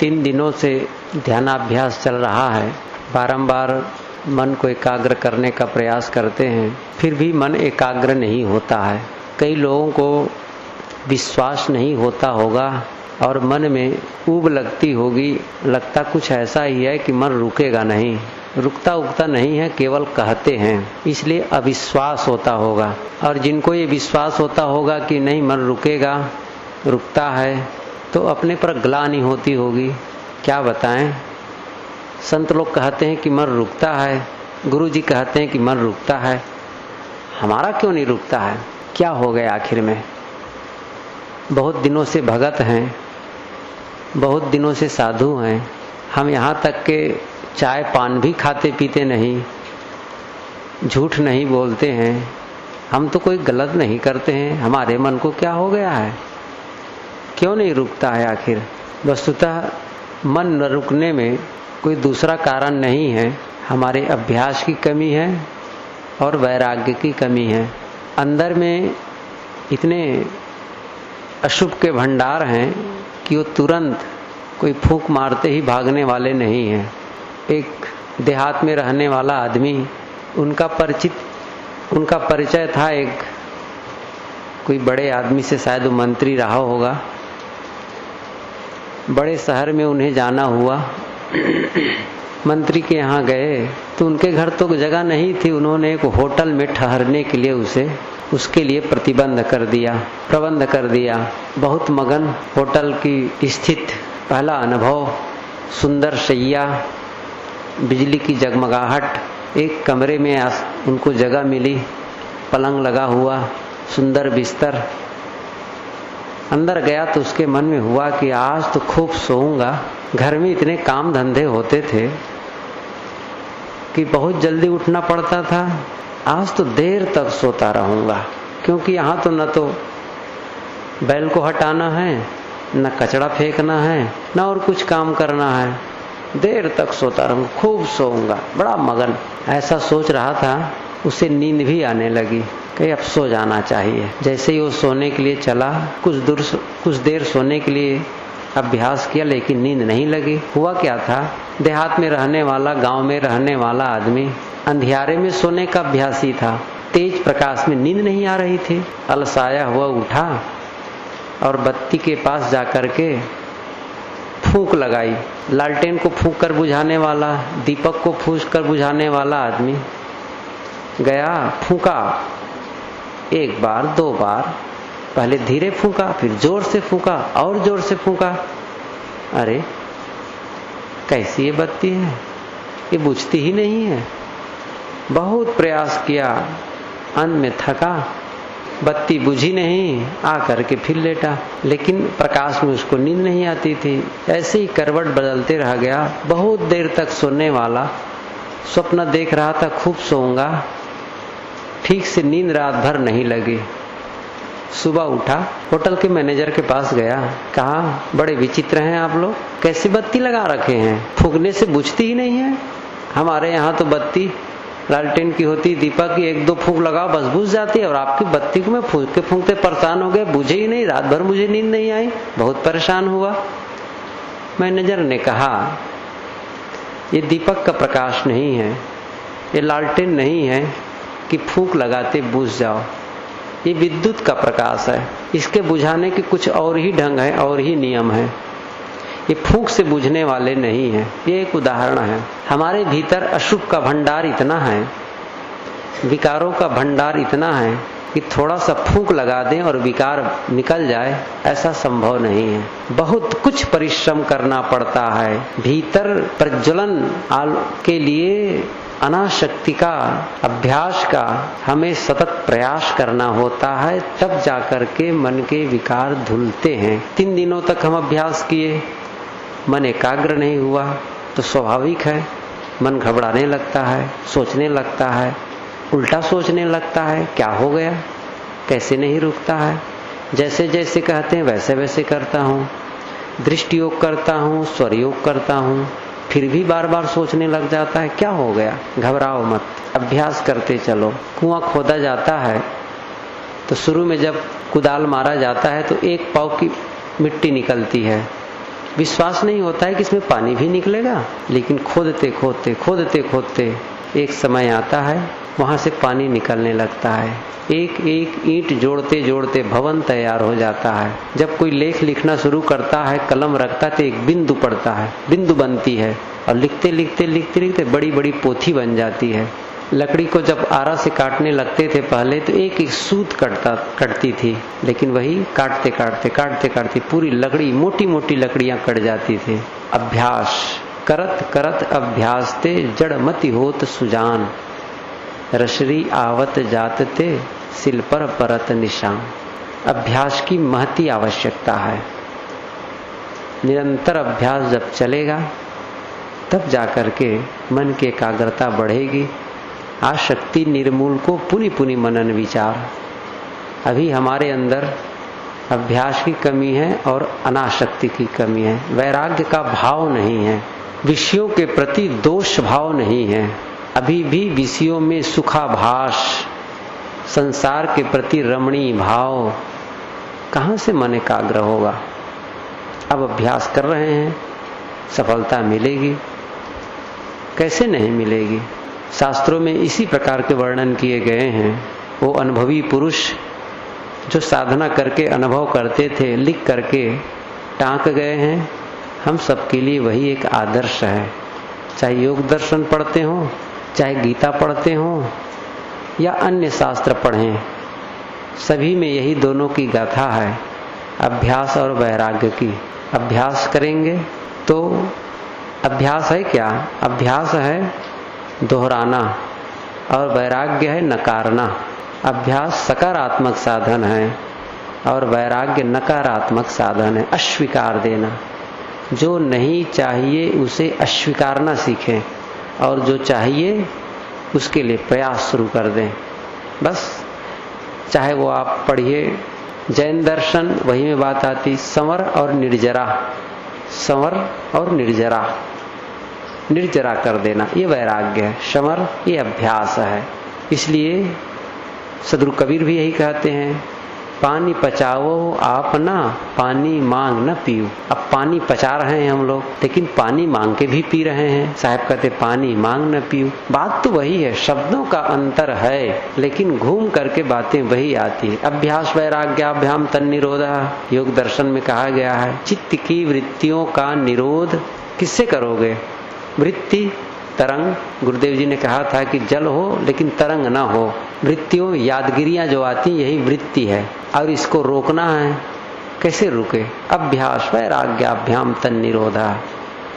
3 दिनों से ध्यानाभ्यास चल रहा है। बारंबार मन को एकाग्र करने का प्रयास करते हैं, फिर भी मन एकाग्र नहीं होता है। कई लोगों को विश्वास नहीं होता होगा और मन में ऊब लगती होगी, लगता कुछ ऐसा ही है कि मन रुकेगा नहीं। रुकता उगता नहीं है, केवल कहते हैं, इसलिए अविश्वास होता होगा। और जिनको ये विश्वास होता होगा कि नहीं मन रुकेगा, रुकता है, तो अपने पर ग्लानि होती होगी। क्या बताएं, संत लोग कहते हैं कि मन रुकता है, गुरु जी कहते हैं कि मन रुकता है, हमारा क्यों नहीं रुकता है? क्या हो गया आखिर में? बहुत दिनों से भगत हैं, बहुत दिनों से साधु हैं, हम यहाँ तक के चाय पान भी खाते पीते नहीं, झूठ नहीं बोलते हैं, हम तो कोई गलत नहीं करते हैं, हमारे मन को क्या हो गया है? क्यों नहीं रुकता है आखिर? वस्तुतः मन न रुकने में कोई दूसरा कारण नहीं है, हमारे अभ्यास की कमी है और वैराग्य की कमी है। अंदर में इतने अशुभ के भंडार हैं कि वो तुरंत कोई फूंक मारते ही भागने वाले नहीं हैं। एक देहात में रहने वाला आदमी, उनका परिचय था एक कोई बड़े आदमी से, शायद वो मंत्री रहा होगा। बड़े शहर में उन्हें जाना हुआ, मंत्री के यहाँ गए तो उनके घर तो जगह नहीं थी। उन्होंने एक होटल में ठहरने के लिए उसके लिए प्रबंध कर दिया। बहुत मगन, होटल की स्थित पहला अनुभव, सुंदर शैया, बिजली की जगमगाहट, एक कमरे में उनको जगह मिली, पलंग लगा हुआ, सुंदर बिस्तर। अंदर गया तो उसके मन में हुआ कि आज तो खूब सोऊंगा। घर में इतने काम धंधे होते थे कि बहुत जल्दी उठना पड़ता था, आज तो देर तक सोता रहूंगा, क्योंकि यहाँ तो न तो बैल को हटाना है, न कचरा फेंकना है, न और कुछ काम करना है, देर तक सोता रहूंगा, खूब सोऊंगा, बड़ा मगन। ऐसा सोच रहा था, उसे नींद भी आने लगी कि अब सो जाना चाहिए। जैसे ही वो सोने के लिए चला, कुछ देर सोने के लिए अभ्यास किया, लेकिन नींद नहीं लगी। हुआ क्या था, देहात में रहने वाला, गांव में रहने वाला आदमी अंधियारे में सोने का अभ्यासी था। तेज प्रकाश में नींद नहीं आ रही थी। अलसाया हुआ उठा और बत्ती के पास जाकर के फूंक लगाई। लालटेन को फूंक कर बुझाने वाला, दीपक को फूंक कर बुझाने वाला आदमी गया, फूंका, 1 बार 2 बार, पहले धीरे फूंका, फिर जोर से फूंका और जोर से फूंका। अरे कैसी ये बत्ती है, ये बुझती ही नहीं है। बहुत प्रयास किया, अंत में थका, बत्ती बुझी नहीं, आकर के फिर लेटा, लेकिन प्रकाश में उसको नींद नहीं आती थी। ऐसे ही करवट बदलते रह गया। बहुत देर तक सोने वाला, स्वप्न देख रहा था खूब सोऊंगा, ठीक से नींद रात भर नहीं लगी। सुबह उठा, होटल के मैनेजर के पास गया, कहा बड़े विचित्र हैं आप लोग, कैसी बत्ती लगा रखे हैं, फूंकने से बुझती ही नहीं है। हमारे यहाँ तो बत्ती लालटेन की होती, दीपक की 1-2 फूंक लगाओ बस बुझ जाती है, और आपकी बत्ती को मैं फूंकते परेशान हो गए, बुझे ही नहीं, रात भर मुझे नींद नहीं आई, बहुत परेशान हुआ। मैनेजर ने कहा ये दीपक का प्रकाश नहीं है, ये लालटेन नहीं है कि फूंक लगाते बुझ जाओ, ये विद्युत का प्रकाश है, इसके बुझाने के कुछ और ही ढंग है और ही नियम है, ये फूंक से बुझने वाले नहीं है। ये एक उदाहरण है। हमारे भीतर अशुभ का भंडार इतना है, विकारों का भंडार इतना है कि थोड़ा सा फूंक लगा दें और विकार निकल जाए, ऐसा संभव नहीं है। बहुत कुछ परिश्रम करना पड़ता है। भीतर प्रज्वलन के लिए अनाशक्ति का, अभ्यास का हमें सतत प्रयास करना होता है, तब जाकर के मन के विकार धुलते हैं। 3 दिनों तक हम अभ्यास किए, मन एकाग्र नहीं हुआ, तो स्वाभाविक है मन घबराने लगता है, सोचने लगता है, उल्टा सोचने लगता है, क्या हो गया, कैसे नहीं रुकता है। जैसे जैसे कहते हैं वैसे वैसे करता हूँ, दृष्टि योग करता हूँ, स्वर योग करता हूँ, फिर भी बार बार सोचने लग जाता है, क्या हो गया। घबराओ मत, अभ्यास करते चलो। कुआं खोदा जाता है तो शुरू में जब कुदाल मारा जाता है तो 1 पाव की मिट्टी निकलती है, विश्वास नहीं होता है कि इसमें पानी भी निकलेगा, लेकिन खोदते खोदते एक समय आता है वहां से पानी निकलने लगता है। एक एक ईंट जोड़ते जोड़ते भवन तैयार हो जाता है। जब कोई लेख लिखना शुरू करता है, कलम रखता है तो एक बिंदु पड़ता है, बिंदु बनती है और लिखते लिखते बड़ी बड़ी पोथी बन जाती है। लकड़ी को जब आरा से काटने लगते थे पहले तो एक एक सूत कटती थी, लेकिन वही काटते काटते पूरी लकड़ी, मोटी मोटी लकड़ियां कट जाती थी। अभ्यास करत करत अभ्यास ते जड़मति होत सुजान, रशरी आवत जात ते सिल पर परत निशान। अभ्यास की महती आवश्यकता है। निरंतर अभ्यास जब चलेगा तब जाकर के मन की एकाग्रता बढ़ेगी। आसक्ति निर्मूल को पुनि पुनि मनन विचार। अभी हमारे अंदर अभ्यास की कमी है और अनासक्ति की कमी है। वैराग्य का भाव नहीं है, विषयों के प्रति दोष भाव नहीं है। अभी भी विषयों में सुखाभास, संसार के प्रति रमणीय भाव, कहां से मन एकाग्र होगा। अब अभ्यास कर रहे हैं, सफलता मिलेगी, कैसे नहीं मिलेगी। शास्त्रों में इसी प्रकार के वर्णन किए गए हैं। वो अनुभवी पुरुष जो साधना करके अनुभव करते थे, लिख करके टांक गए हैं। हम सबके लिए वही एक आदर्श है। चाहे योग दर्शन पढ़ते हो, चाहे गीता पढ़ते हो या अन्य शास्त्र पढ़ें, सभी में यही दोनों की गाथा है, अभ्यास और वैराग्य की। अभ्यास करेंगे तो अभ्यास है क्या? अभ्यास है दोहराना और वैराग्य है नकारना। अभ्यास सकारात्मक साधन है और वैराग्य नकारात्मक साधन है, अस्वीकार देना। जो नहीं चाहिए उसे अस्वीकारना सीखें और जो चाहिए उसके लिए प्रयास शुरू कर दें। बस चाहे वो आप पढ़िए जैन दर्शन, वही में बात आती संवर और निर्जरा, संवर और निर्जरा, निर्जरा कर देना, ये वैराग्य है। समर ये अभ्यास है। इसलिए सदगुरु कबीर भी यही कहते हैं, पानी पचाओ आप ना, पानी मांग न पियो। अब पानी पचा रहे हैं हम लोग, लेकिन पानी मांग के भी पी रहे हैं। साहब कहते पानी मांग न पियो। बात तो वही है, शब्दों का अंतर है, लेकिन घूम करके बातें वही आती है। अभ्यास वैराग्याभ्याम तन निरोधः, योग दर्शन में कहा गया है। चित्त की वृत्तियों का निरोध किससे करोगे? वृत्ति तरंग, गुरुदेव जी ने कहा था कि जल हो लेकिन तरंग ना हो। वृत्तियों, यादगिरियां जो आती यही वृत्ति है और इसको रोकना है। कैसे रुके? अभ्यास वैराग्याभ्याम तन निरोधा।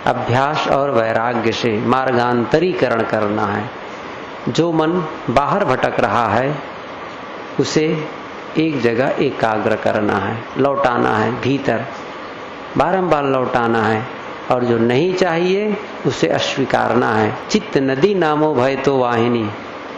अभ्यास और वैराग्य से मार्गांतरीकरण करना है। जो मन बाहर भटक रहा है उसे एक जगह एकाग्र करना है, लौटाना है भीतर, बारंबार लौटाना है। और जो नहीं चाहिए उसे अस्वीकारना है। चित्त नदी नामो भय तो वाहिनी,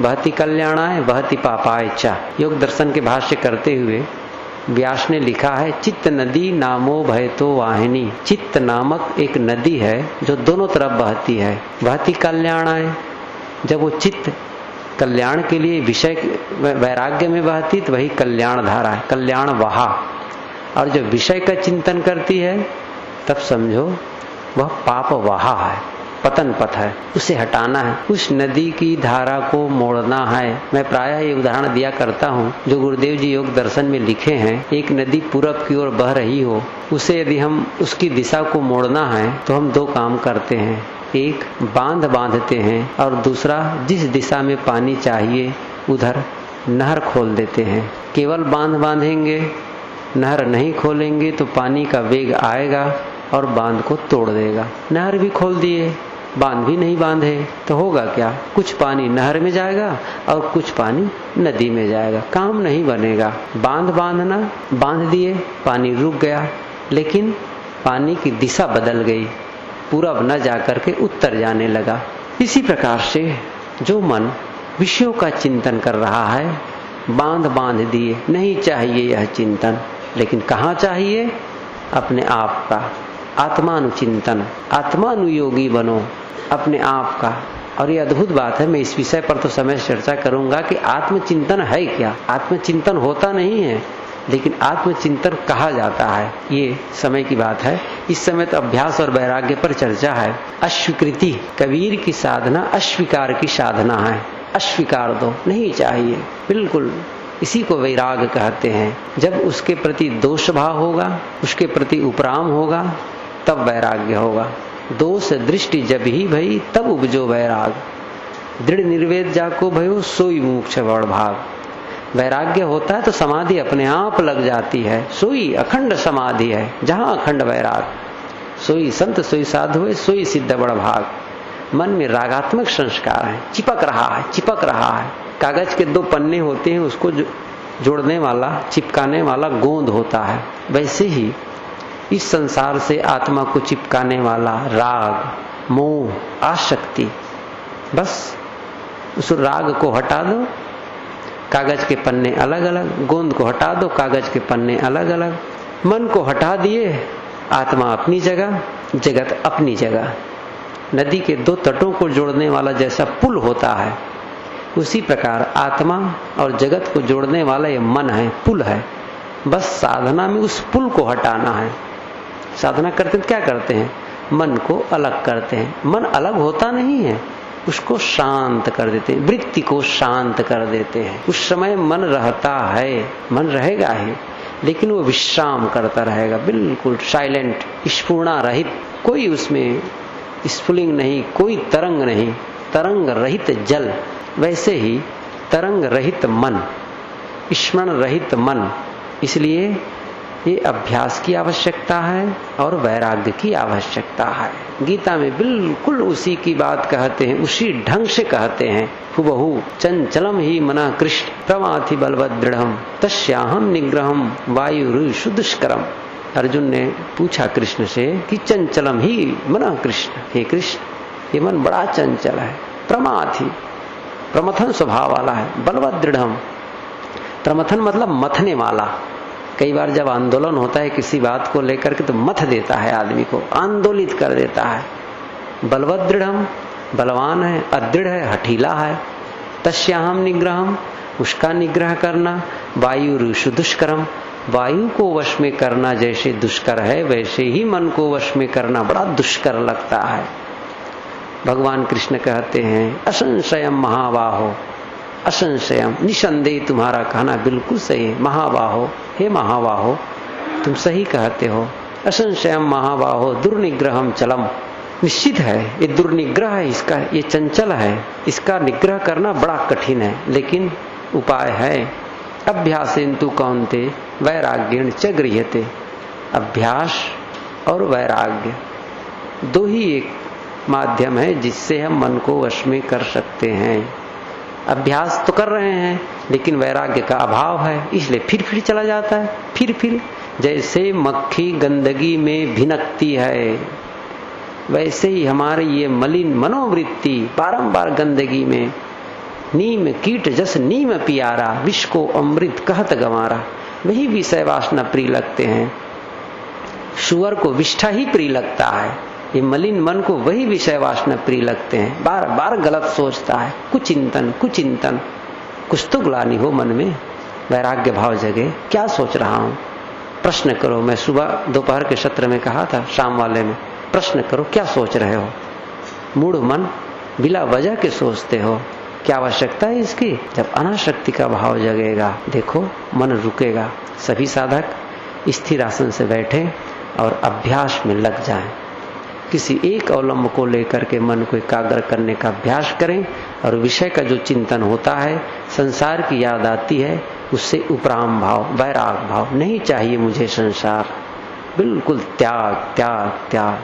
बहती कल्याणाय बहती पापाय चा। योग दर्शन के भाष्य करते हुए व्यास ने लिखा है, चित्त नदी नामो भय तो वाहिनी। चित्त नामक एक नदी है जो दोनों तरफ बहती है। बहती कल्याणाय, जब वो चित्त कल्याण के लिए विषय वैराग्य में बहती तो वही कल्याण धारा है, कल्याण वहा। और जब विषय का चिंतन करती है तब समझो वह पाप वहा है, पतन पथ है, उसे हटाना है। उस नदी की धारा को मोड़ना है। मैं प्रायः ये उदाहरण दिया करता हूँ जो गुरुदेव जी योग दर्शन में लिखे हैं। एक नदी पूरब की ओर बह रही हो, उसे यदि हम उसकी दिशा को मोड़ना है तो हम दो काम करते हैं। एक बांध बांधते हैं और दूसरा जिस दिशा में पानी चाहिए उधर नहर खोल देते हैं। केवल बांध बांधेंगे, नहर नहीं खोलेंगे तो पानी का वेग आएगा और बांध को तोड़ देगा। नहर भी खोल दिए, बांध भी नहीं बांधे तो होगा क्या? कुछ पानी नहर में जाएगा और कुछ पानी नदी में जाएगा, काम नहीं बनेगा। बांध बांधना, बांध दिए, पानी रुक गया, लेकिन पानी की दिशा बदल गई, पूरब न जाकर के उत्तर जाने लगा। इसी प्रकार से जो मन विषयों का चिंतन कर रहा है, बांध दिए, नहीं चाहिए यह चिंतन, लेकिन कहाँ चाहिए? अपने आप का आत्मानुचिंतन, आत्मानुयोगी बनो अपने आप का। और ये अद्भुत बात है, मैं इस विषय पर तो समय चर्चा करूंगा कि आत्मचिंतन है क्या। आत्मचिंतन होता नहीं है, लेकिन आत्मचिंतन कहा जाता है। ये समय की बात है। इस समय तो अभ्यास और वैराग्य पर चर्चा है। अस्वीकृति, कबीर की साधना अस्वीकार की साधना है। अस्वीकार दो, नहीं चाहिए, बिल्कुल। इसी को वैराग कहते हैं। जब उसके प्रति दोष भाव होगा, उसके प्रति उपराम होगा, तब वैराग्य होगा। दोष दृष्टि जब ही भई, तब उपजो वैराग। दृढ़ निर्वेद जाको भयो, सोई मोक्ष बड़ भाग। वैराग्य होता है तो समाधि अपने आप लग जाती है। सोई अखंड समाधि है। जहां अखंड वैराग, सोई संत सोई साधु है, सोई सिद्ध बड़ भाग। मन में रागात्मक संस्कार है, चिपक रहा है। कागज के 2 पन्ने होते हैं, उसको जोड़ने वाला, चिपकाने वाला गोंद होता है। वैसे ही इस संसार से आत्मा को चिपकाने वाला राग, मोह, आसक्ति, बस उस राग को हटा दो, कागज के पन्ने अलग अलग, गोंद को हटा दो, कागज के पन्ने अलग अलग। मन को हटा दिए, आत्मा अपनी जगह, जगत अपनी जगह। नदी के 2 तटों को जोड़ने वाला जैसा पुल होता है, उसी प्रकार आत्मा और जगत को जोड़ने वाला ये मन है, पुल है। बस साधना में उस पुल को हटाना है। साधना करते क्या करते हैं? मन को अलग करते हैं। मन अलग होता नहीं है, उसको शांत कर देते हैं, वृत्ति को शांत कर देते हैं। उस समय मन रहता है, मन रहेगा ही, लेकिन वो विश्राम करता रहेगा, बिल्कुल साइलेंट, स्फुरणा रहित। कोई उसमें स्फुलिंग नहीं, कोई तरंग नहीं, तरंग रहित जल। वैसे ही तरंग रहित मन, स्मरण रहित मन। इसलिए ये अभ्यास की आवश्यकता है और वैराग्य की आवश्यकता है। गीता में बिल्कुल उसी की बात कहते हैं, उसी ढंग से कहते हैं। हुबहू चंचलम ही मना कृष्ण प्रमाथि बलवदृढ़म तस्याहम निग्रहम वायुरुषु दुष्करम। अर्जुन ने पूछा कृष्ण से कि चंचलम ही मना कृष्ण, हे कृष्ण, ये मन बड़ा चंचल है, प्रमाथि, प्रमथन स्वभाव वाला है, बलवदृढ़म। प्रमथन मतलब मथने वाला। कई बार जब आंदोलन होता है किसी बात को लेकर के, तो मथ देता है, आदमी को आंदोलित कर देता है। बलवदृढ़म, बलवान है, अदृढ़ है, हठीला है। तस्याहम निग्रहम, उसका निग्रह करना। वायुरुषु दुष्करम, वायु को वश में करना जैसे दुष्कर है, वैसे ही मन को वश में करना बड़ा दुष्कर लगता है। भगवान कृष्ण कहते हैं असंशयम महाबाहो, असंशयम, निसंदेह तुम्हारा कहना बिल्कुल सही है। महाबाहो, हे महाबाहो, तुम सही कहते हो। असंशयम महाबाहो दुर्निग्रहम चलम। निश्चित है ये दुर्निग्रह है, इसका ये चंचल है, इसका निग्रह करना बड़ा कठिन है, लेकिन उपाय है। अभ्यासेन्तु कौन्ते वैराग्येण च गृह्यते। अभ्यास और वैराग्य 2 ही एक माध्यम है जिससे हम मन को वश में कर सकते हैं। अभ्यास तो कर रहे हैं, लेकिन वैराग्य का अभाव है, इसलिए फिर चला जाता है। फिर जैसे मक्खी गंदगी में भिनकती है, वैसे ही हमारी ये मलिन मनोवृत्ति बारंबार गंदगी में। नीम कीट जस नीम पियारा, विष को अमृत कहत गंवारा। वही विषय वासना प्रिय लगते हैं। सुअर को विष्ठा ही प्रिय लगता है, ये मलिन मन को वही विषय वासना प्रिय लगते हैं। बार बार गलत सोचता है, कुचिंतन, कुछ तो ग्लानि हो मन में, वैराग्य भाव जगे। क्या सोच रहा हूं? प्रश्न करो। मैं सुबह दोपहर के सत्र में कहा था, शाम वाले में, प्रश्न करो क्या सोच रहे हो। मूढ़ मन बिला वजह के सोचते हो, क्या आवश्यकता है इसकी? जब अनासक्ति का भाव जगेगा, देखो मन रुकेगा। सभी साधक स्थिर आसन से बैठे और अभ्यास में लग जाएं। किसी एक अवलंब को लेकर के मन को एकाग्र करने का अभ्यास करें, और विषय का जो चिंतन होता है, संसार की याद आती है, उससे उपराम भाव, वैराग भाव, नहीं चाहिए मुझे संसार, बिल्कुल त्याग त्याग त्याग।